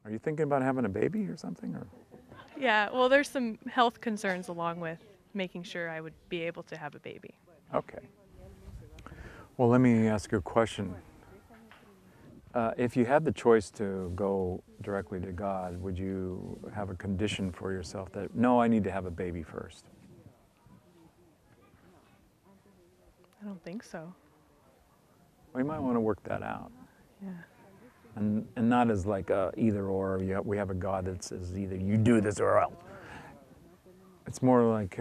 Are you thinking about having a baby or something? Or? Yeah, well, there's some health concerns along with making sure I would be able to have a baby. Okay. Well, let me ask you a question. If you had the choice to go directly to God, would you have a condition for yourself that, no, I need to have a baby first? I don't think so. Well, you might want to work that out. Yeah. And not as like a either or, we have a God that says either you do this or else. It's more like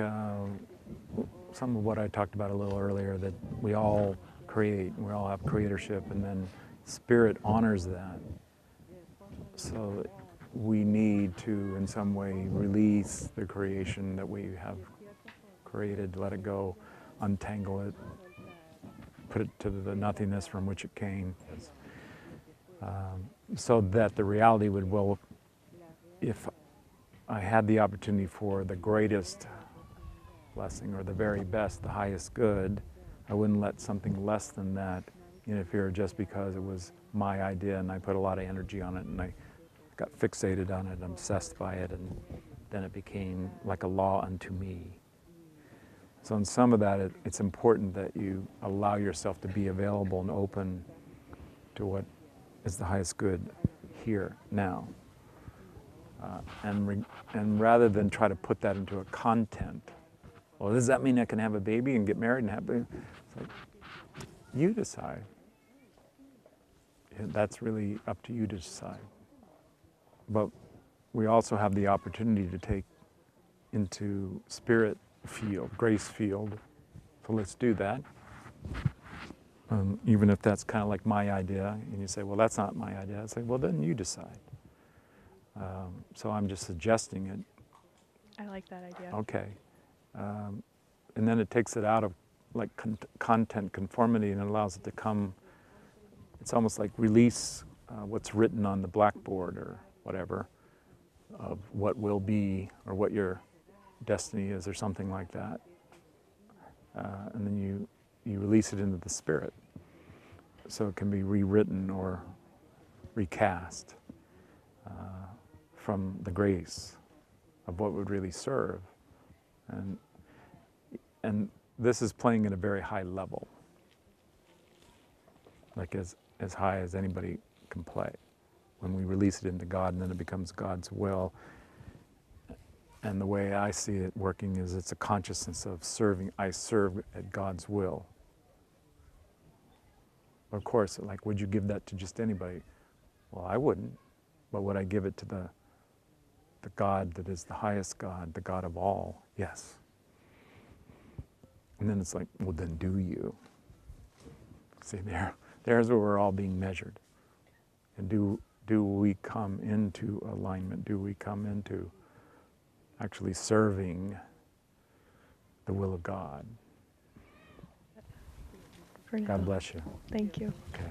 some of what I talked about a little earlier, that we all create, we all have creatorship, and then Spirit honors that. So we need to, in some way, release the creation that we have created, let it go, untangle it, put it to the nothingness from which it came. So that the reality would, well, if I had the opportunity for the greatest blessing or the very best, the highest good, I wouldn't let something less than that interfere just because it was my idea and I put a lot of energy on it and I got fixated on it, obsessed by it, and then it became like a law unto me. So in some of that, it's important that you allow yourself to be available and open to what is the highest good here, now. And rather than try to put that into a content, well, does that mean I can have a baby and get married and have a baby? It's like, you decide. That's really up to you to decide. But we also have the opportunity to take into spirit field, grace field. So let's do that. Even if that's kind of like my idea, and you say, well, that's not my idea. I say, well, then you decide. So I'm just suggesting it. I like that idea. Okay. And then it takes it out of like content conformity and it allows it to come, it's almost like release what's written on the blackboard or whatever of what will be or what your destiny is or something like that. And then you release it into the spirit. So it can be rewritten or recast from the grace of what would really serve. And this is playing at a very high level, like as high as anybody can play. When we release it into God and then it becomes God's will. And the way I see it working is it's a consciousness of serving. I serve at God's will. Of course, like, would you give that to just anybody? Well, I wouldn't. But would I give it to the God that is the highest God, the God of all? Yes. And then it's like, well, then do you? See, there's where we're all being measured. And do we come into alignment? Do we come into actually serving the will of God? God bless you. Thank you. Okay.